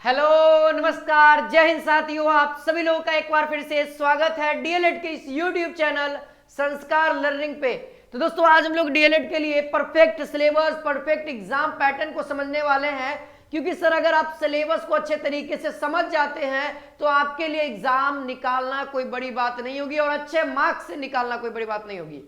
Hello नमस्कार जय हिंद साथियों, आप सभी लोगों का एक बार फिर से स्वागत है डीएलएड के इस यूट्यूब चैनल संस्कार लर्निंग पे। तो दोस्तों आज हम लोग डीएलएड के लिए perfect syllabus, perfect exam pattern को समझने वाले हैं। क्योंकि सर अगर आप सिलेबस को अच्छे तरीके से समझ जाते हैं तो आपके लिए एग्जाम निकालना कोई बड़ी बात नहीं होगी और अच्छे मार्क्स से निकालना कोई बड़ी बात नहीं होगी।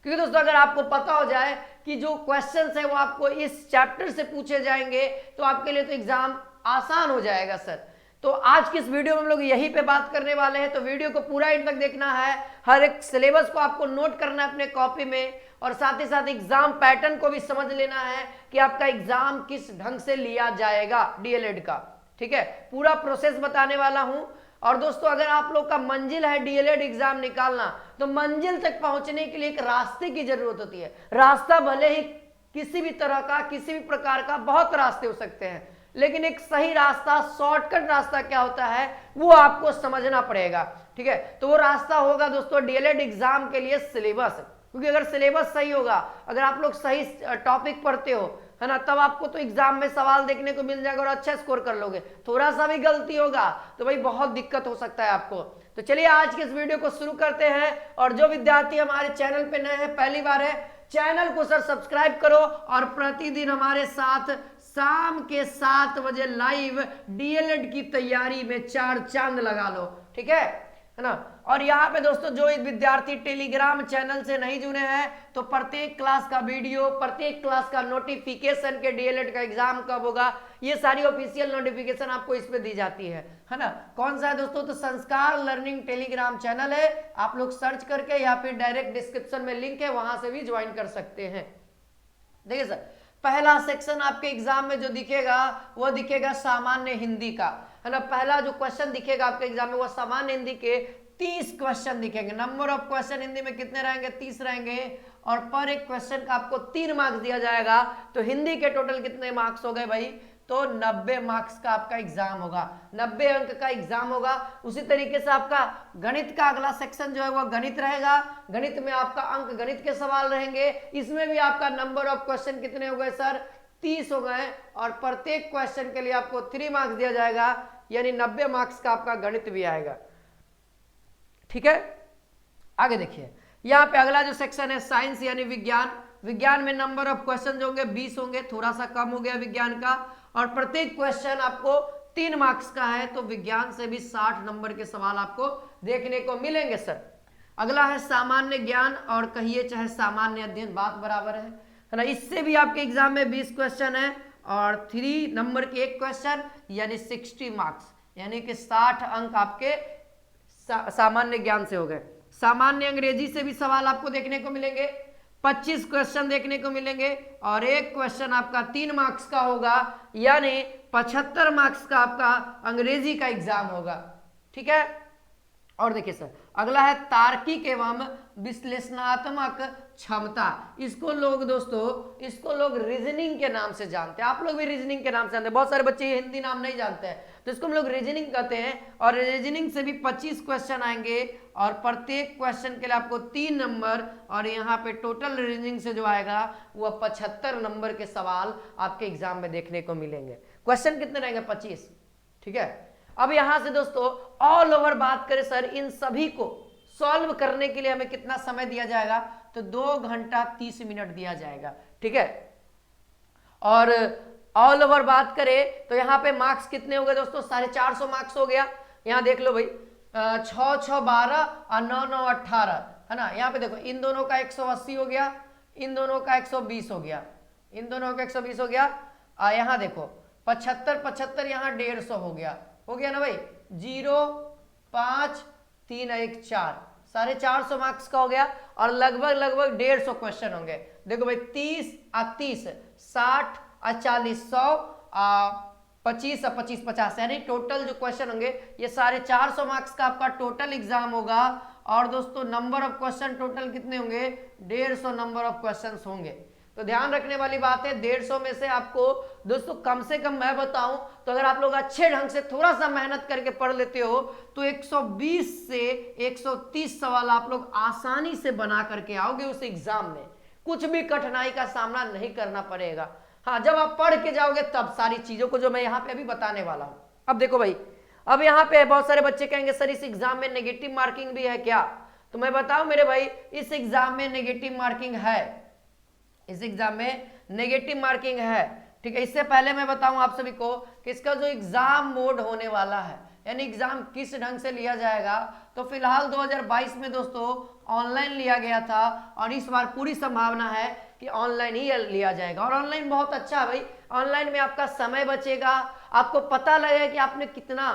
क्योंकि दोस्तों अगर आपको पता हो जाए कि जो क्वेश्चंस है वो आपको इस चैप्टर से पूछे जाएंगे तो आपके लिए तो एग्जाम आसान हो जाएगा सर। तो आज की इस वीडियो में हम लोग यहीं पे बात करने वाले हैं, तो वीडियो को पूरा एंड तक देखना है। हर एक सिलेबस को आपको नोट करना है अपने कॉपी में और साथ ही साथ एग्जाम पैटर्न को भी समझ लेना है कि आपका एग्जाम किस ढंग से लिया जाएगा डीएलएड का। ठीक है, पूरा प्रोसेस बताने वाला हूं। और दोस्तों अगर आप लोग का मंजिल है डीएलएड एग्जाम निकालना तो मंजिल तक पहुंचने के लिए एक रास्ते की जरूरत होती है। रास्ता भले ही किसी भी तरह का, किसी भी प्रकार का, बहुत रास्ते हो सकते हैं, लेकिन एक सही रास्ता, शॉर्टकट रास्ता क्या होता है वो आपको समझना पड़ेगा। ठीक है, तो वो रास्ता होगा दोस्तों डीएलएड एग्जाम के लिए सिलेबस। क्योंकि अगर सिलेबस सही होगा, अगर आप लोग सही टॉपिक पढ़ते हो, है ना, तब आपको तो एग्जाम में सवाल देखने को मिल जाएगा और अच्छा स्कोर कर लोगे। थोड़ा सा भी गलती होगा तो भाई बहुत दिक्कत हो सकता है आपको। तो चलिए आज के इस वीडियो को शुरू करते हैं। और जो विद्यार्थी हमारे चैनल पे नए हैं, पहली बार है, चैनल को सर सब्सक्राइब करो और प्रतिदिन हमारे साथ शाम के 7 बजे लाइव डीएलएड की तैयारी में 4 चांद लगा लो। ठीक है ना। और यहाँ पे दोस्तों जो विद्यार्थी टेलीग्राम चैनल से नहीं जुड़े हैं तो प्रत्येक क्लास का वीडियो, प्रत्येक क्लास का नोटिफिकेशन के डीएलएड का एग्जाम कब होगा, ये सारी ऑफिशियल नोटिफिकेशन आपको इस पे दी जाती है ना। कौन सा है दोस्तों, तो संस्कार लर्निंग टेलीग्राम चैनल है। आप लोग सर्च करके या फिर डायरेक्ट डिस्क्रिप्शन में लिंक है, वहां से भी ज्वाइन कर सकते हैं। देखिए सर, पहला सेक्शन आपके एग्जाम में जो दिखेगा वो दिखेगा सामान्य हिंदी का, है ना। पहला जो क्वेश्चन दिखेगा आपके एग्जाम में वो सामान्य हिंदी के 30 क्वेश्चन दिखेंगे। नंबर ऑफ क्वेश्चन हिंदी में कितने रहेंगे, 30 रहेंगे। और पर एक क्वेश्चन का आपको 3 मार्क्स दिया जाएगा। तो हिंदी के टोटल कितने मार्क्स हो गए भाई, तो 90 मार्क्स का आपका एग्जाम होगा, 90 अंक का एग्जाम होगा। उसी तरीके से आपका गणित का अगला सेक्शन जो है वो गणित रहेगा। गणित में आपका अंक गणित के सवाल रहेंगे। इसमें भी आपका नंबर ऑफ क्वेश्चन कितने हो गए सर, 30 हो गए। और प्रत्येक क्वेश्चन के लिए आपको 3 मार्क्स दिया जाएगा, यानी 90 मार्क्स का आपका गणित भी आएगा। ठीक है, आगे देखिए यहाँ पे अगला जो सेक्शन है साइंस यानी विज्ञान। विज्ञान में नंबर ऑफ क्वेश्चन जो होंगे 20 होंगे, थोड़ा सा कम हो गया विज्ञान का। और प्रत्येक क्वेश्चन आपको 3 मार्क्स का है, तो विज्ञान से भी 60 नंबर के सवाल आपको देखने को मिलेंगे सर। अगला है सामान्य ज्ञान और कहिए चाहे सामान्य अध्ययन, बात बराबर है ना। इससे भी आपके एग्जाम में 20 क्वेश्चन है और 3 नंबर के एक क्वेश्चन, यानी 60 मार्क्स, यानी कि 60 अंक आपके सामान्य ज्ञान से हो गए। सामान्य अंग्रेजी से भी सवाल आपको देखने को मिलेंगे, 25 क्वेश्चन देखने को मिलेंगे और एक क्वेश्चन आपका 3 मार्क्स का होगा, यानी 75 मार्क्स का आपका अंग्रेजी का एग्जाम होगा। ठीक है, और देखिए सर अगला है तार्किक एवं विश्लेषणात्मक क्षमता। इसको लोग दोस्तों, इसको लोग रीजनिंग के नाम से जानते हैं। आप लोग भी रीजनिंग के नाम से जानते हैं, बहुत सारे बच्चे हिंदी नाम नहीं जानते हैं, तो इसको हम लोग रीजनिंग कहते हैं। और रीजनिंग से भी 25 क्वेश्चन आएंगे और प्रत्येक क्वेश्चन के लिए आपको 3 नंबर, और यहाँ पे टोटल रीजनिंग से जो आएगा वह 75 नंबर के सवाल आपके एग्जाम में देखने को मिलेंगे। क्वेश्चन कितने रहेंगे, 25। ठीक है, अब यहां से दोस्तों ऑल ओवर बात करें सर, इन सभी को सॉल्व करने के लिए हमें कितना समय दिया जाएगा, तो 2 घंटा 30 मिनट दिया जाएगा। ठीक है, और ऑल ओवर बात करें तो यहाँ पे मार्क्स कितने हो गए दोस्तों, 450 मार्क्स हो गया। यहाँ देख लो भाई, 6 6 12 और 9 9 18, है ना। यहाँ पे देखो इन दोनों का 180 हो गया, इन दोनों का 120 हो गया, इन दोनों का 120 हो गया। यहाँ देखो 75 75, यहाँ 150 हो गया ना भाई। 0 5 3 1 4, 450 मार्क्स का हो गया। और लगभग 150 क्वेश्चन होंगे। देखो भाई 30 और 30, 60 और 40, 100 25 और 25 50, यानी टोटल जो क्वेश्चन होंगे ये 450 मार्क्स का आपका टोटल एग्जाम होगा। और दोस्तों नंबर ऑफ क्वेश्चन टोटल कितने होंगे, 150 नंबर ऑफ क्वेश्चन होंगे। तो ध्यान रखने वाली बात है, 150 में से आपको दोस्तों कम से कम मैं बताऊं तो अगर आप लोग अच्छे ढंग से थोड़ा सा मेहनत करके पढ़ लेते हो तो 120 से 130 सवाल आप लोग आसानी से बना करके आओगे उस एग्जाम में। कुछ भी कठिनाई का सामना नहीं करना पड़ेगा, हाँ, जब आप पढ़ के जाओगे तब सारी चीजों को जो मैं यहाँ पे अभी बताने वाला हूं। अब देखो भाई, अब यहाँ पे बहुत सारे बच्चे कहेंगे सर इस एग्जाम में नेगेटिव मार्किंग भी है क्या? तो मैं बताऊं मेरे भाई, इस एग्जाम में नेगेटिव मार्किंग है, इस एग्जाम में नेगेटिव मार्किंग है, ठीक है। इससे पहले मैं बताऊं आप सभी को कि इसका जो एग्जाम मोड होने वाला है, यानी एग्जाम किस ढंग से लिया जाएगा, तो फिलहाल 2022 में दोस्तों ऑनलाइन लिया गया था और इस बार पूरी संभावना है कि ऑनलाइन ही लिया जाएगा। और ऑनलाइन बहुत अच्छा है भाई, ऑनलाइन में आपका समय बचेगा, आपको पता लगेगा कि आपने कितना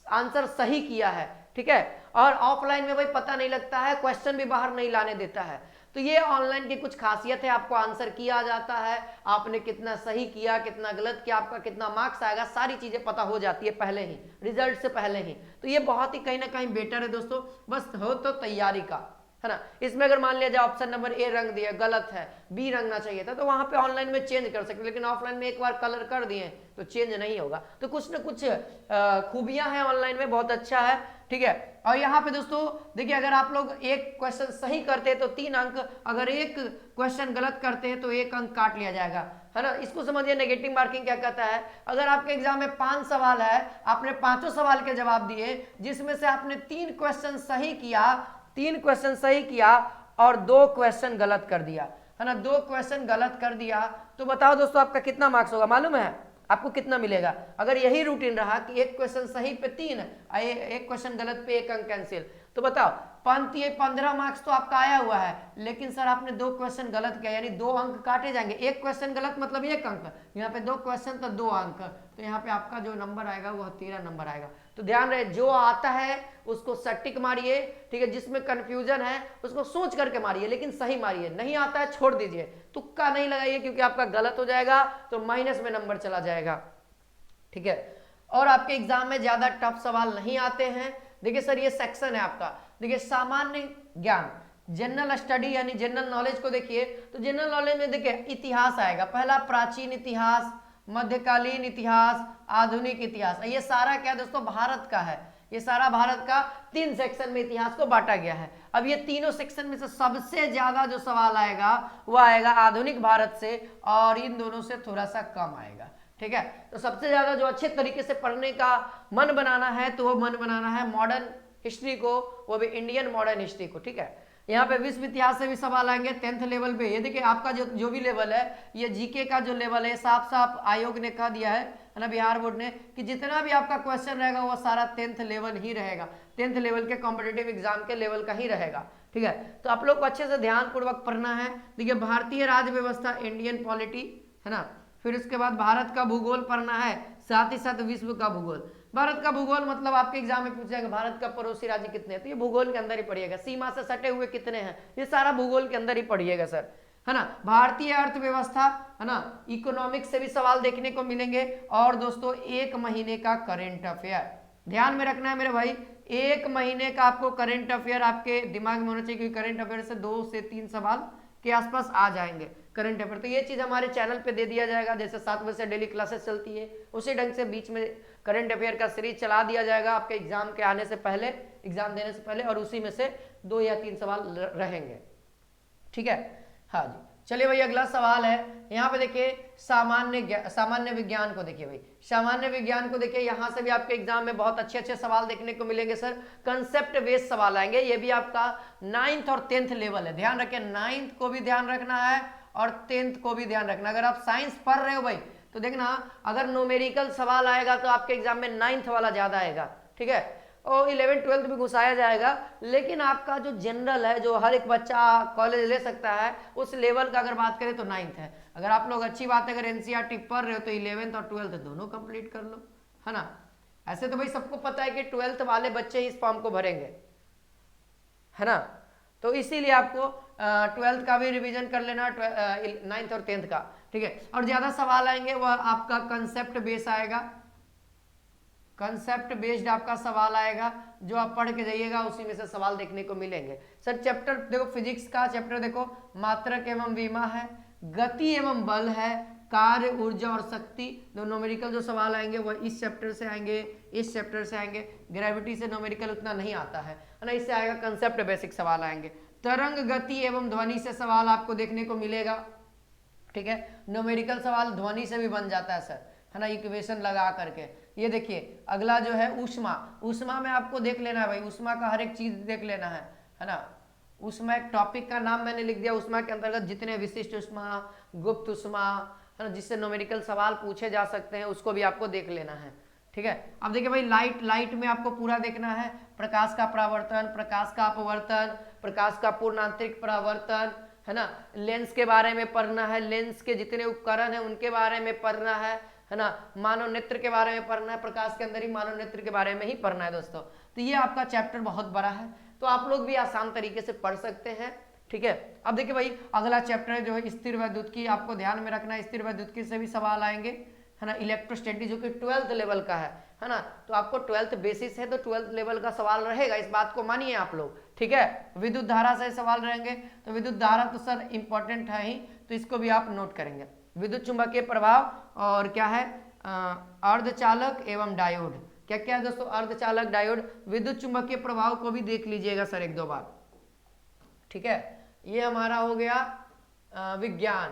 आंसर सही किया है, ठीक है। और ऑफलाइन में भाई पता नहीं लगता है, क्वेश्चन भी बाहर नहीं लाने देता है। तो ये ऑनलाइन की कुछ खासियत है, आपको आंसर किया जाता है, आपने कितना सही किया, कितना गलत किया, आपका कितना मार्क्स आएगा, सारी चीजें पता हो जाती है पहले ही, रिजल्ट से पहले ही। तो ये बहुत ही कहीं ना कहीं बेटर है दोस्तों, बस हो तो तैयारी का, है ना। इसमें अगर मान लिया जाए ऑप्शन नंबर ए रंग दिया, गलत है, बी रंगना चाहिए था, तो वहां पे ऑनलाइन में चेंज कर सकते, लेकिन ऑफलाइन में एक बार कलर कर दिए तो चेंज नहीं होगा। तो कुछ ना कुछ खूबियां हैं ऑनलाइन में, बहुत अच्छा है, ठीक है। और यहाँ पे दोस्तों देखिए, अगर आप लोग एक क्वेश्चन सही करते हैं तो 3 अंक, अगर एक क्वेश्चन गलत करते हैं तो 1 अंक काट लिया जाएगा, है ना। इसको समझिए नेगेटिव मार्किंग क्या कहता है। अगर आपके एग्जाम में 5 सवाल है, आपने 5 सवाल के जवाब दिए, जिसमें से आपने 3 क्वेश्चन सही किया, 3 क्वेश्चन सही किया और 2 क्वेश्चन गलत कर दिया, है ना, 2 क्वेश्चन गलत कर दिया, तो बताओ दोस्तों आपका कितना मार्क्स होगा, मालूम है आपको कितना मिलेगा? अगर यही रूटीन रहा कि एक क्वेश्चन सही पे 3, एक क्वेश्चन गलत पे 1 अंक कैंसिल, तो बताओ 15 मार्क्स तो आपका आया हुआ है, लेकिन सर आपने 2 क्वेश्चन गलत किया, यानी 2 अंक काटे जाएंगे। एक क्वेश्चन गलत मतलब 1 अंक, यहाँ पे 2 क्वेश्चन तो 2 अंक, तो यहाँ पे आपका जो नंबर आएगा वह 13 नंबर आएगा। तो ध्यान रहे, जो आता है उसको सटीक मारिए, ठीक है, जिसमें कंफ्यूजन है उसको सोच करके मारिए, लेकिन सही मारिए, नहीं आता है छोड़ दीजिए, तुक्का नहीं लगाइए, क्योंकि आपका गलत हो जाएगा तो माइनस में नंबर चला जाएगा, ठीक है। और आपके एग्जाम में ज्यादा टफ सवाल नहीं आते हैं। देखिए सर ये सेक्शन है आपका, देखिए सामान्य ज्ञान, जनरल स्टडी यानी जनरल नॉलेज को देखिए, तो जनरल नॉलेज में देखिए इतिहास आएगा, पहला प्राचीन इतिहास, मध्यकालीन इतिहास, आधुनिक इतिहास, ये सारा क्या दोस्तों भारत का है, ये सारा भारत का 3 सेक्शन में इतिहास को बांटा गया है। अब ये तीनों सेक्शन में से सबसे ज्यादा जो सवाल आएगा वो आएगा आधुनिक भारत से, और इन दोनों से थोड़ा सा कम आएगा, ठीक है। तो सबसे ज्यादा जो अच्छे तरीके से पढ़ने का मन बनाना है तो वो मन बनाना है मॉडर्न हिस्ट्री को, वो भी इंडियन मॉडर्न हिस्ट्री को, ठीक है। यहाँ पे विश्व इतिहास से भी सवाल आएंगे 10th लेवल पे। ये देखिए आपका जो भी लेवल है, ये जीके का जो लेवल है, साफ साफ आयोग ने कह दिया है ना, बिहार बोर्ड ने, कि जितना भी आपका क्वेश्चन रहेगा वो सारा 10th लेवल ही रहेगा, 10th लेवल के कॉम्पिटेटिव एग्जाम के लेवल का ही रहेगा, ठीक है। तो आप लोग को अच्छे से ध्यान पूर्वक पढ़ना है। देखिए भारतीय राज्य व्यवस्था, इंडियन पॉलिटी, है ना, फिर उसके बाद भारत का भूगोल पढ़ना है, साथ ही साथ विश्व का भूगोल। भारत का भूगोल मतलब आपके एग्जाम में पूछ जाएगा भारत का पड़ोसी राज्य कितने हैं, तो ये भूगोल के अंदर ही पढ़िएगा, सीमा से सटे हुए कितने हैं, ये सारा भूगोल के अंदर ही पढ़िएगा सर, है ना। भारतीय अर्थव्यवस्था, है ना, इकोनॉमिक्स से भी सवाल देखने को मिलेंगे। और दोस्तों 1 महीने का करेंट अफेयर ध्यान में रखना है मेरे भाई, 1 महीने का आपको करेंट अफेयर आपके दिमाग में होना चाहिए, क्योंकि करेंट अफेयर से 2 से 3 सवाल के आसपास आ जाएंगे करंट अफेयर। तो ये चीज हमारे चैनल पे दे दिया जाएगा, जैसे 7 बजे से डेली क्लासेस चलती है उसी ढंग से बीच में करंट अफेयर का सीरीज चला दिया जाएगा आपके एग्जाम के आने से पहले, एग्जाम देने से पहले, और उसी में से 2 या 3 सवाल रहेंगे, ठीक है। हाँ जी, चलिए भाई अगला सवाल है, यहाँ पे देखिए सामान्य विज्ञान को देखिए भाई, सामान्य विज्ञान को देखिए, यहाँ से भी आपके एग्जाम में बहुत अच्छे अच्छे सवाल देखने को मिलेंगे सर, कंसेप्ट बेस्ड सवाल आएंगे। ये भी आपका 9th और 10th लेवल है, ध्यान रखिए 9th को भी ध्यान रखना है और 10th को भी ध्यान रखना। अगर आप साइंस पढ़ रहे हो भाई तो देखना, अगर न्यूमेरिकल सवाल आएगा तो आपके एग्जाम में 9th वाला ज्यादा आएगा, ठीक है, और 11th 12th भी घुसाया जाएगा, लेकिन आपका जो जनरल है, जो हर एक बच्चा कॉलेज ले सकता है, उस लेवल का अगर बात करें तो 9th है। अगर आप लोग अच्छी बात है, अगर एनसीईआरटी पढ़ रहे हो तो 11th और 12th दोनों कंप्लीट कर लो, है ना। ऐसे तो भाई सबको पता है कि 12th वाले बच्चे ही इस फॉर्म को भरेंगे, है ना, तो इसीलिए आपको 12th का भी रिवीजन कर लेना, 9th और 10th का, ठीक है। और ज्यादा सवाल आएंगे वह आपका कंसेप्ट बेस आएगा, कंसेप्ट बेस्ड आपका सवाल आएगा, जो आप पढ़ के जाइएगा उसी में से सवाल देखने को मिलेंगे सर। चैप्टर देखो, फिजिक्स का चैप्टर देखो, मात्रक एवं विमा है, गति एवं बल है, कार्य, ऊर्जा और शक्ति, दो न्यूमेरिकल जो सवाल आएंगे वह इस चैप्टर से आएंगे, इस चैप्टर से आएंगे। ग्रेविटी से न्यूमेरिकल उतना नहीं आता है ना, इससे आएगा कंसेप्ट बेसिक सवाल आएंगे। तरंग, गति एवं ध्वनि से सवाल आपको देखने को मिलेगा, ठीक है। न्यूमेरिकल सवाल ध्वनि से भी बन जाता है सर, है ना, इक्वेशन लगा करके। ये देखिए अगला जो है ऊष्मा, ऊष्मा में आपको देख लेना है भाई, ऊष्मा का हर एक चीज देख लेना है ना। ऊष्मा एक टॉपिक का नाम मैंने लिख दिया। ऊष्मा के अंतर्गत जितने विशिष्ट ऊष्मा, गुप्त ऊष्मा, है ना, जिससे न्यूमेरिकल सवाल पूछे जा सकते हैं, उसको भी आपको देख लेना है। ठीक है। अब देखिए भाई लाइट में आपको पूरा देखना है, प्रकाश का परावर्तन, प्रकाश का अपवर्तन, प्रकाश का पूर्ण आंतरिक परावर्तन, है ना, लेंस के बारे में पढ़ना है, लेंस के जितने उपकरण हैं उनके बारे में पढ़ना है ना, मानव नेत्र के बारे में पढ़ना है, प्रकाश के अंदर ही मानव नेत्र के बारे में ही पढ़ना है दोस्तों। तो ये आपका चैप्टर बहुत बड़ा है, तो आप लोग भी आसान तरीके से पढ़ सकते हैं। ठीक है। अब देखिए भाई अगला चैप्टर जो है स्थिर वैद्युतिकी, आपको ध्यान में रखना है, स्थिर वैद्युतिकी से भी सवाल आएंगे, है ना। इलेक्ट्रोस्टैटिक जो कि 12th लेवल का है ना, तो आपको 12th बेसिस है तो 12th लेवल का सवाल रहेगा, इस बात को मानिए आप लोग। ठीक है। विद्युत धारा से सवाल रहेंगे, तो विद्युत धारा तो सर इंपॉर्टेंट है ही, तो इसको भी आप नोट करेंगे। विद्युत चुंबकीय प्रभाव और क्या है, अर्धचालक एवं डायोड। क्या क्या है दोस्तों, अर्धचालक, डायोड, विद्युत चुंबकीय प्रभाव को भी देख लीजिएगा सर एक दो बार। ठीक है। ये हमारा हो गया विज्ञान,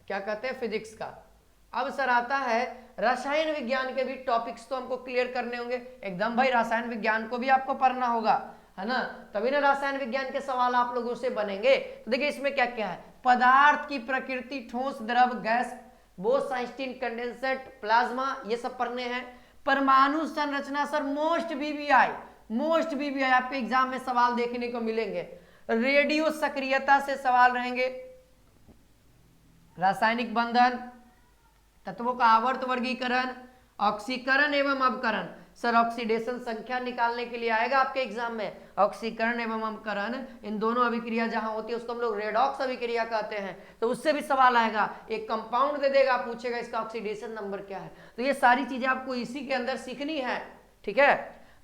क्या कहते हैं, फिजिक्स का। अब सर आता है रसायन विज्ञान के भी टॉपिक्स तो हमको क्लियर करने होंगे एकदम भाई, रसायन विज्ञान को भी आपको पढ़ना होगा, है ना, तभी ना रसायन विज्ञान के सवाल आप लोगों से बनेंगे। तो देखिए इसमें क्या क्या है, पदार्थ की प्रकृति, ठोस, द्रव, गैस, बोस-आइंस्टीन, कंडेंसेट, प्लाज्मा, ये सब पढ़ने हैं। परमाणु संरचना सर मोस्ट बीबीआई आपके एग्जाम में सवाल देखने को मिलेंगे। रेडियो सक्रियता से सवाल रहेंगे, रासायनिक बंधन, तत्वों का आवर्त वर्गीकरण, ऑक्सीकरण एवं अवकरण। सर ऑक्सीडेशन संख्या निकालने के लिए आएगा आपके एग्जाम में, ऑक्सीकरण एवं अवकरण, इन दोनों अभिक्रिया जहां होती है उसको हम लोग रेडॉक्स अभिक्रिया कहते हैं, तो उससे भी सवाल आएगा। एक कंपाउंड दे देगा, पूछेगा इसका ऑक्सीडेशन नंबर क्या है। तो ये सारी चीजें आपको इसी के अंदर सीखनी है। ठीक है।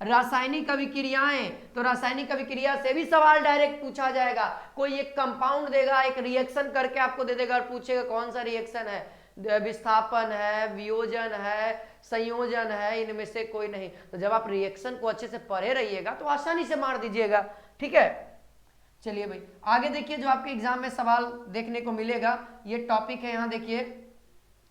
रासायनिक अभिक्रियाएं, तो रासायनिक अभिक्रिया से भी सवाल डायरेक्ट पूछा जाएगा। कोई एक कंपाउंड देगा, एक रिएक्शन करके आपको दे देगा और पूछेगा कौन सा रिएक्शन है, विस्थापन है, वियोजन है, संयोजन है, इनमें से कोई नहीं। तो जब आप रिएक्शन को अच्छे से पढ़े रहिएगा तो आसानी से मार दीजिएगा। ठीक है। चलिए भाई आगे देखिए, जो आपके एग्जाम में सवाल देखने को मिलेगा, ये टॉपिक है, यहां देखिए।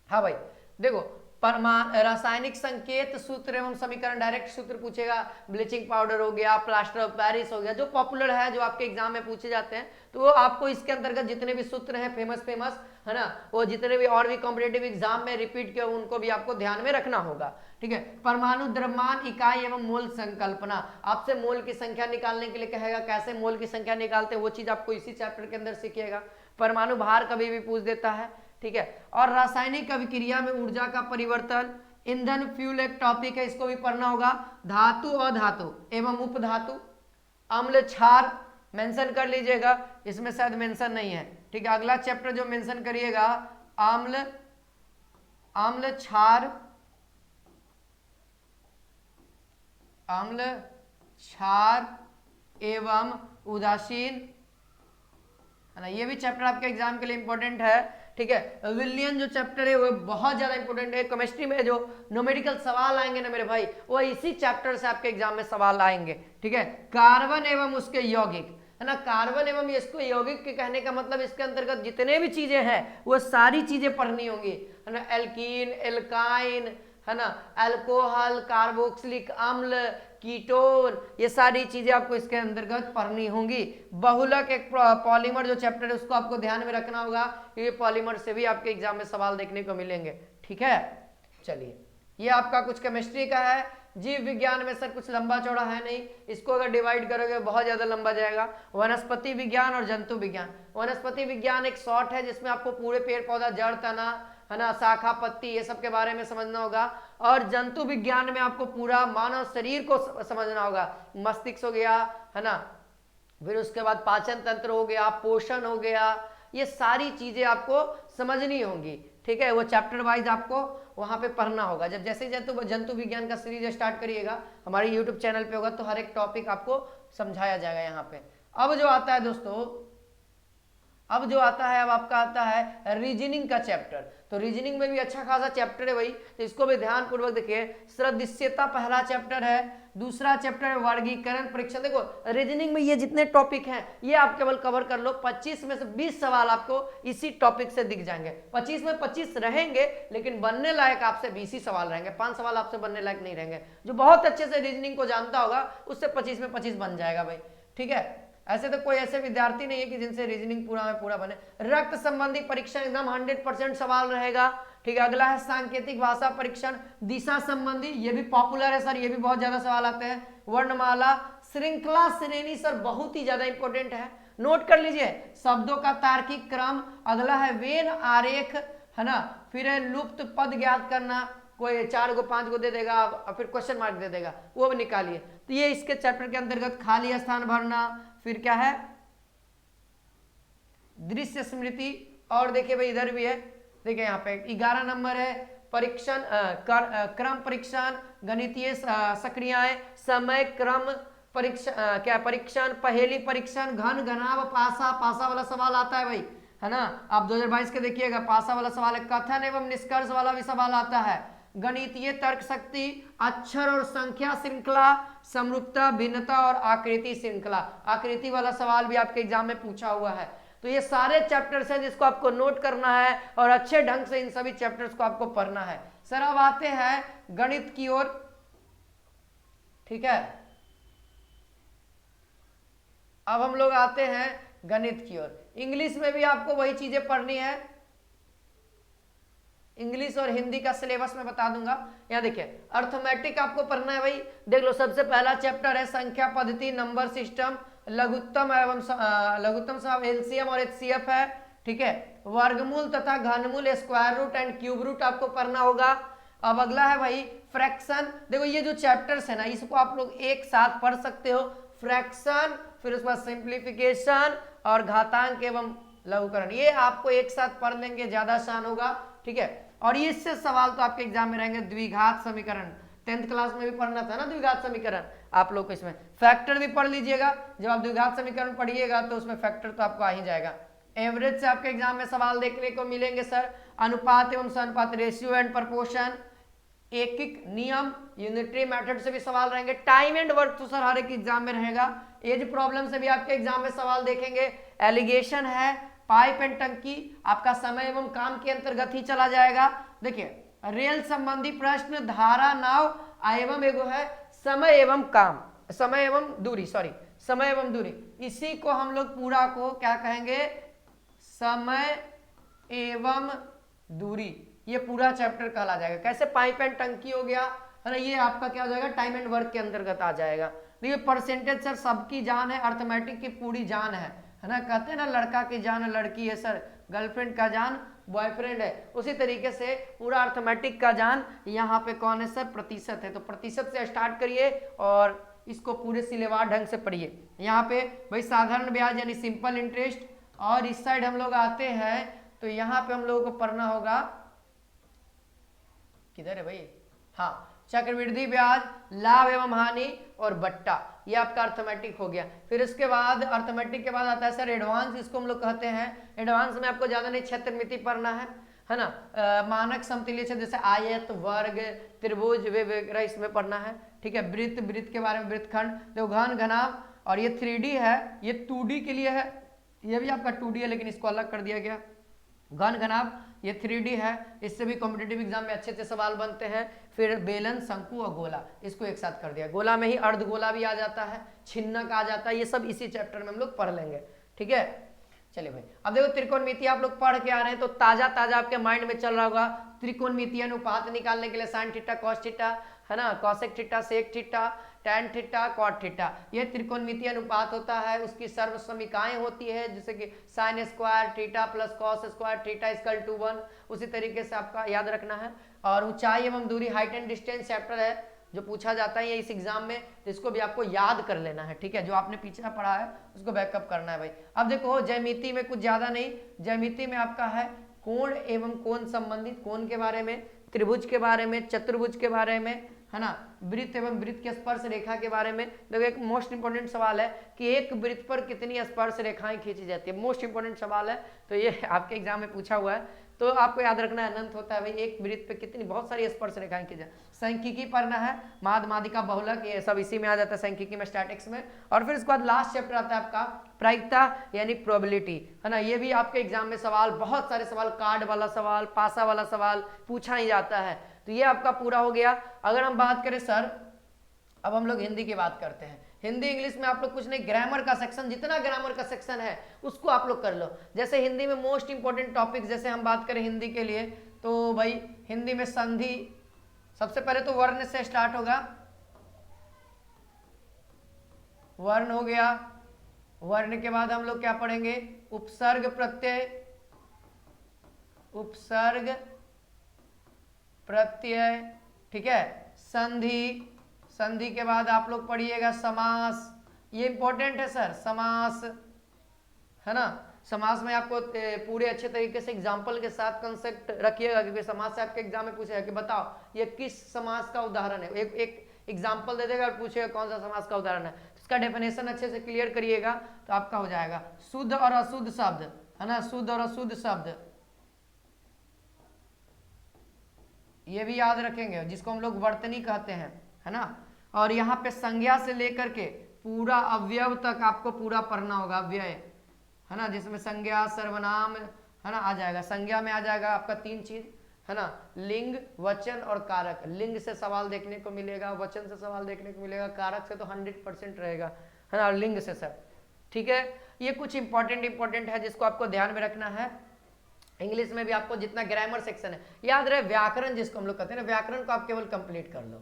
हाँ भाई देखो, रासायनिक संकेत सूत्र एवं समीकरण, डायरेक्ट सूत्र पूछेगा। ब्लीचिंग पाउडर हो गया, प्लास्टर ऑफ पेरिस हो गया, जो पॉपुलर है, जो आपके एग्जाम में पूछे जाते हैं, तो वो आपको इसके अंतर्गत जितने भी सूत्र हैं फेमस है ना, वो जितने भी और भी कॉम्पिटेटिव एग्जाम में रिपीट किए उनको भी आपको ध्यान में रखना होगा। ठीक है। परमाणु द्रव्यमान इकाई एवं मोल संकल्पना, आपसे मोल की संख्या निकालने के लिए कहेगा, कैसे मोल की संख्या निकालते हैं वो चीज आपको इसी चैप्टर के अंदर सीखिएगा। परमाणु भार कभी भी पूछ देता है। ठीक है। और रासायनिक अभिक्रिया में ऊर्जा का परिवर्तन, ईंधन फ्यूल एक टॉपिक है, इसको भी पढ़ना होगा। धातु अधातु एवं उपधातु, अम्ल क्षार मेंशन कर लीजिएगा, इसमें शायद मेंशन नहीं है। ठीक है। अगला चैप्टर जो मेंशन करिएगा, अम्ल क्षार एवं उदासीन, है ना, ये भी चैप्टर आपके एग्जाम के लिए इंपॉर्टेंट है। ठीक है। विलियन जो चैप्टर है वो बहुत ज्यादा इंपॉर्टेंट है। केमिस्ट्री में जो न्यूमेरिकल सवाल आएंगे ना मेरे भाई, वो इसी चैप्टर से आपके एग्जाम में सवाल आएंगे। ठीक है। कार्बन एवं उसके यौगिक, है ना, कार्बन एवं इसको यौगिक के कहने का मतलब इसके अंतर्गत जितने भी चीजें हैं वो सारी चीजें पढ़नी होंगी, है ना। एल्कीन, एल्काइन, है ना, अल्कोहल, कार्बोक्सिलिक अम्ल, कीटोन, ये सारी चीजें आपको इसके अंतर्गत पढ़नी होंगी। बहुलक एक पॉलीमर जो चैप्टर है उसको आपको ध्यान में रखना होगा, ये पॉलीमर से भी आपके एग्जाम में सवाल देखने को मिलेंगे। ठीक है। चलिए ये आपका कुछ केमिस्ट्री का है। जीव विज्ञान में सर कुछ लंबा चौड़ा है नहीं, इसको अगर डिवाइड करोगे बहुत ज्यादा लंबा जाएगा। वनस्पति विज्ञान और जंतु विज्ञान, वनस्पति विज्ञान एक शॉर्ट है जिसमें आपको पूरे पेड़ पौधा, जड़, तना, है ना, शाखा, पत्ती, ये सब के बारे में समझना होगा। और जंतु विज्ञान में आपको पूरा मानव शरीर को समझना होगा, मस्तिष्क हो गया, है ना, फिर उसके बाद पाचन तंत्र हो गया, पोषण हो गया, ये सारी चीजें आपको समझनी होंगी। ठीक है। वो चैप्टर वाइज आपको वहां पे पढ़ना होगा। जब जैसे जंतु विज्ञान का सीरीज स्टार्ट करिएगा, हमारे यूट्यूब चैनल पे होगा, तो हर एक टॉपिक आपको समझाया जाएगा यहाँ पे। अब जो आता है दोस्तों, अब आपका आता है रीजनिंग का चैप्टर। तो रीजनिंग में भी अच्छा खासा चैप्टर है भाई, तो इसको भी ध्यान पूर्वक देखिए। सदृश्यता पहला चैप्टर है, दूसरा चैप्टर है वर्गीकरण परीक्षण। देखो रीजनिंग में ये जितने टॉपिक हैं ये आप केवल कवर कर लो, 25 में से 20 सवाल आपको इसी टॉपिक से दिख जाएंगे। 25 में 25 रहेंगे लेकिन बनने लायक आपसे 20 ही सवाल रहेंगे, 5 सवाल आपसे बनने लायक नहीं रहेंगे। जो बहुत अच्छे से रीजनिंग को जानता होगा उससे 25 में 25 बन जाएगा भाई, ठीक है। ऐसे तो कोई ऐसे विद्यार्थी नहीं है कि जिनसे रीजनिंग पूरा में पूरा बने। रक्त संबंधी परीक्षण एकदम 100% सवाल रहेगा, ठीक है। अगला है सांकेतिक भाषा परीक्षण, दिशा संबंधी, ये भी पॉपुलर है सर, ये भी बहुत ज्यादा सवाल आते हैं। वर्णमाला, श्रृंखला श्रेणी सर बहुत ही ज्यादा इंपॉर्टेंट है, नोट कर लीजिए। शब्दों का तार्किक क्रम, अगला है वेन आरेख, है ना। फिर है लुप्त पद ज्ञात करना, कोई 4 को 5 को दे देगा और फिर क्वेश्चन मार्क दे देगा, वो भी निकालिए। तो ये इसके चैप्टर के अंतर्गत। खाली स्थान भरना, फिर क्या है दृश्य स्मृति, और देखिए भाई इधर भी है, देखिए यहाँ पे 11 नंबर है परीक्षण, क्रम परीक्षण, गणितीय सक्रियाएं, समय क्रम परीक्षण, क्या परीक्षण, पहेली परीक्षण, घन घनाभ, पासा, पासा वाला सवाल आता है भाई, है ना। आप 2022 के देखिएगा पासा वाला सवाल है। कथन एवं निष्कर्ष वाला भी सवाल आता है। गणितीय तर्क शक्ति, अक्षर और संख्या श्रृंखला, समरूपता, भिन्नता और आकृति श्रृंखला, आकृति वाला सवाल भी आपके एग्जाम में पूछा हुआ है। तो ये सारे चैप्टर्स हैं जिसको आपको नोट करना है और अच्छे ढंग से इन सभी चैप्टर्स को आपको पढ़ना है। सर अब आते हैं गणित की ओर, ठीक है। अब हम लोग आते हैं गणित की ओर। इंग्लिश में भी आपको वही चीजें पढ़नी है, इंग्लिश और हिंदी का सिलेबस में बता दूंगा। यहाँ देखिए अर्थमेटिक आपको पढ़ना है भाई, देख लो सबसे पहला चैप्टर है संख्या पद्धति, नंबर सिस्टम, लघुत्तम एवं लघुत्तम एलसीएम और एचसीएफ है, ठीक है। वर्गमूल तथा घनमूल, square root and cube root आपको पढ़ना होगा। अब अगला है भाई फ्रैक्शन। देखो ये जो चैप्टर्स है ना इसको आप लोग एक साथ पढ़ सकते हो, फ्रैक्शन, फिर उसके बाद सिंप्लीफिकेशन और घातांक एवं लघुकरण, ये आपको एक साथ पढ़ लेंगे ज्यादा आसान होगा, ठीक है। और इससे सवाल तो आपके एग्जाम में रहेंगे। द्विघात समीकरण 10th क्लास में भी पढ़ना था ना, द्विघात समीकरण आप लोग को, इसमें फैक्टर भी पढ़ लीजिएगा। जब आप द्विघात समीकरण पढ़िएगा तो उसमें फैक्टर तो आपको आ ही जाएगा। एवरेज से आपके एग्जाम में सवाल देखने को मिलेंगे सर। अनुपात एवं समानुपात, रेशियो एंड प्रपोर्शन, एकिक नियम, यूनिटरी मेथड से भी सवाल रहेंगे। टाइम एंड वर्क तो सर हर एक एग्जाम में रहेगा। एज प्रॉब्लम से भी आपके एग्जाम में सवाल देखेंगे। एलिगेशन है, पाइप एंड टंकी आपका समय एवं काम के अंतर्गत ही चला जाएगा। देखिए रेल संबंधी प्रश्न, धारा, नाव एवं एगो है समय एवं काम, समय एवं दूरी, सॉरी समय एवं दूरी, इसी को हम लोग पूरा को क्या कहेंगे, समय एवं दूरी, ये पूरा चैप्टर कहला जाएगा। कैसे, पाइप एंड टंकी हो गया, है ना, ये आपका क्या हो जाएगा, टाइम एंड वर्क के अंतर्गत आ जाएगा। देखिए परसेंटेज सर सबकी जान है, अर्थमेटिक की पूरी जान है ना। कहते हैं ना लड़का की जान लड़की है सर, गर्लफ्रेंड का जान बॉयफ्रेंड है, उसी तरीके से पूरा अर्थमेटिक का जान यहाँ पे कौन है सर, प्रतिशत है। तो प्रतिशत से स्टार्ट करिए और इसको पूरे सिलेवार ढंग से पढ़िए। यहाँ पे भाई साधारण ब्याज यानी सिंपल इंटरेस्ट, और इस साइड हम लोग आते हैं तो यहाँ पे हम लोगों को पढ़ना होगा, किधर है भाई, हाँ, चक्रवृद्धि ब्याज, लाभ एवं हानि और बट्टा, ये आपका अर्थमेटिक हो गया। फिर इसके बाद अर्थमेटिक के बाद आता है सर एडवांस, इसको हम लोग कहते हैं। एडवांस में आपको ज्यादा नहीं क्षेत्रमिति पढ़ना है ना। मानक समतुल्य क्षेत्र जैसे आयत, वर्ग, त्रिभुज वगैरह इसमें पढ़ना है, ठीक है। वृत्त, वृत्त के बारे में, वृत्तखंड, देखो घन, घनाभ, और ये 3D है, ये 2D के लिए है, ये भी आपका 2D है लेकिन इसको अलग कर दिया गया। घन, घनाभ ये 3D है, इससे भी कॉम्पिटिटिव एग्जाम में अच्छे से सवाल बनते हैं। फिर बेलन, शंकु और गोला, इसको एक साथ कर दिया। गोला में ही अर्धगोला भी आ जाता है, छिन्नक आ जाता है, ये सब इसी चैप्टर में हम लोग पढ़ लेंगे, ठीक है। चलिए भाई अब देखो त्रिकोणमिति आप लोग पढ़ के आ रहे हैं तो ताजा ताजा आपके माइंड में चल रहा होगा। त्रिकोणमिति अनुपात निकालने के लिए साइन थीटा, कॉस थीटा, है ना, cosec theta, sec theta, tan theta, cot theta, ये त्रिकोणमिति अनुपात होता है। उसकी सर्व समीकाएं होती है जैसे कि sine square theta plus cos square theta equal to 1, उसी तरीके से आपका याद रखना है। और ऊंचाई एवं दूरी, हाइट एंड डिस्टेंस चैप्टर है जो पूछा जाता है इस एग्जाम में, इसको भी आपको याद कर लेना है, ठीक है। जो आपने पीछे पढ़ा है उसको बैकअप करना है भाई। अब देखो ज्यामिति में कुछ ज्यादा नहीं, ज्यामिति में आपका है कोण एवं कोण संबंधित, कोण के बारे में, त्रिभुज के बारे में, चतुर्भुज के बारे में, है ना, वृत्त एवं वृत्त के स्पर्श रेखा के बारे में। देखो एक मोस्ट इंपोर्टेंट सवाल है कि एक वृत्त पर कितनी स्पर्श रेखाएं खींची जाती है, मोस्ट इंपोर्टेंट सवाल है, तो ये आपके एग्जाम में पूछा हुआ है। तो आपको याद रखना है अनंत होता है भाई एक वृत्त पे कितनी बहुत सारी स्पर्श रेखाएं की जाए। सांख्यिकी पढ़ना है, माद मादिका बहुलक ये सब इसी में आ जाता है सांख्यिकी में, स्टैटिक्स में। और फिर उसके बाद लास्ट चैप्टर आता है आपका प्रायिकता यानी प्रोबेबिलिटी, है ना। ये भी आपके एग्जाम में सवाल, बहुत सारे सवाल, कार्ड वाला सवाल, पासा वाला सवाल पूछा ही जाता है। तो ये आपका पूरा हो गया। अगर हम बात करें सर, अब हम लोग हिंदी की बात करते हैं। हिंदी इंग्लिश में आप लोग कुछ नहीं, ग्रामर का सेक्शन, जितना ग्रामर का सेक्शन है उसको आप लोग कर लो। जैसे हिंदी में मोस्ट इंपॉर्टेंट टॉपिक, जैसे हम बात करें हिंदी के लिए, तो भाई हिंदी में संधि, सबसे पहले तो वर्ण से स्टार्ट होगा, वर्ण हो गया। वर्ण के बाद हम लोग क्या पढ़ेंगे, उपसर्ग प्रत्यय, उपसर्ग प्रत्यय, ठीक है। संधि, संधि के बाद आप लोग पढ़िएगा समास, ये इंपॉर्टेंट है सर, समास, है ना। समास में आपको पूरे अच्छे तरीके से एग्जाम्पल के साथ कंसेप्ट रखिएगा, क्योंकि समास से आपके एग्जाम में पूछेगा कि बताओ ये किस समास का उदाहरण है। एक एग्जाम्पल दे देगा और पूछेगा कौन सा समास का उदाहरण है, इसका डेफिनेशन अच्छे से क्लियर करिएगा तो आपका हो जाएगा। शुद्ध और अशुद्ध शब्द, है ना, शुद्ध और अशुद्ध शब्द ये भी याद रखेंगे, जिसको हम लोग वर्तनी कहते हैं, है ना। और यहाँ पे संज्ञा से लेकर के पूरा अवयव तक आपको पूरा पढ़ना होगा, अव्यय, है ना, जिसमें संज्ञा सर्वनाम, है ना, आ जाएगा। संज्ञा में आ जाएगा आपका 3 चीज, है ना, लिंग, वचन और कारक। लिंग से सवाल देखने को मिलेगा, वचन से सवाल देखने को मिलेगा, कारक से तो 100% रहेगा, है ना, लिंग से सर, ठीक है। ये कुछ इंपॉर्टेंट है जिसको आपको ध्यान में रखना है। इंग्लिश में भी आपको जितना ग्रामर सेक्शन है याद रहे, व्याकरण जिसको हम लोग कहते हैं ना, व्याकरण को आप केवल कंप्लीट कर लो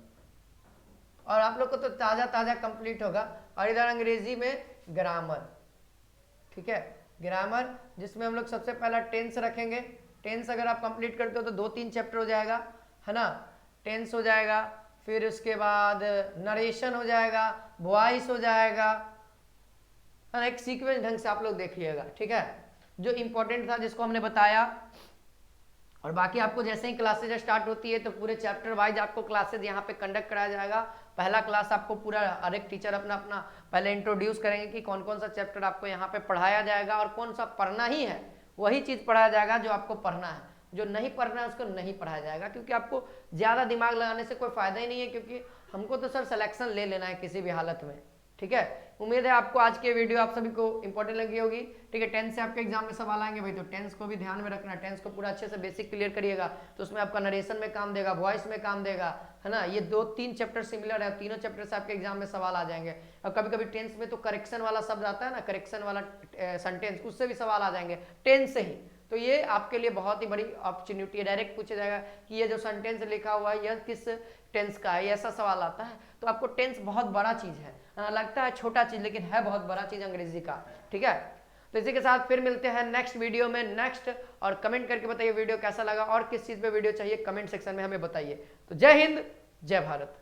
और आप लोग को तो ताजा कंप्लीट होगा। और इधर अंग्रेजी में ग्रामर, ठीक है, ग्रामर जिसमें हम लोग सबसे पहला टेंस रखेंगे। टेंस अगर आप कंप्लीट करते हो तो 2-3 चैप्टर हो जाएगा, है ना, टेंस हो जाएगा। फिर उसके बाद नरेशन हो जाएगा, वॉइस हो जाएगा, है ना, एक सीक्वेंस ढंग से आप लोग देखिएगा, ठीक है, जो इंपॉर्टेंट था जिसको हमने बताया। और बाकी आपको जैसे ही क्लासेज स्टार्ट होती है तो पूरे चैप्टर वाइज आपको क्लासेज यहाँ पे कंडक्ट कराया जाएगा। पहला क्लास आपको पूरा हर एक टीचर अपना पहले इंट्रोड्यूस करेंगे कि कौन कौन सा चैप्टर आपको यहाँ पे पढ़ाया जाएगा और कौन सा पढ़ना ही है वही चीज़ पढ़ाया जाएगा जो आपको पढ़ना है, जो नहीं पढ़ना है उसको नहीं पढ़ाया जाएगा, क्योंकि आपको ज़्यादा दिमाग लगाने से कोई फायदा ही नहीं है, क्योंकि हमको तो सर सिलेक्शन ले लेना है किसी भी हालत में, ठीक है। उम्मीद है आपको आज की वीडियो आप सभी को इंपॉर्टेंट लगी होगी, ठीक है। टेंस से आपके एग्जाम में सवाल आएंगे भाई, तो टेंस को भी ध्यान में रखना, टेंस को पूरा अच्छे से बेसिक क्लियर करिएगा, तो उसमें आपका नरेशन में काम देगा, वॉइस में काम देगा, है ना। ये 2-3 चैप्टर सिमिलर है, तीनों चैप्टर से आपके एग्जाम में सवाल आ जाएंगे। और कभी कभी टेंस में तो करेक्शन वाला शब्द आता है ना, करेक्शन वाला सेंटेंस, उससे भी सवाल आ जाएंगे टेंस से ही। तो ये आपके लिए बहुत ही बड़ी अपॉर्चुनिटी है, डायरेक्ट पूछा जाएगा कि ये जो सेंटेंस लिखा हुआ है यह किस टेंस का है, ऐसा सवाल आता है। तो आपको टेंस बहुत बड़ा चीज है, लगता है छोटा चीज लेकिन है बहुत बड़ा चीज अंग्रेजी का, ठीक है। तो इसी के साथ फिर मिलते हैं नेक्स्ट वीडियो में नेक्स्ट, और कमेंट करके बताइए वीडियो कैसा लगा और किस चीज पे वीडियो चाहिए, कमेंट सेक्शन में हमें बताइए। तो जय हिंद, जय भारत।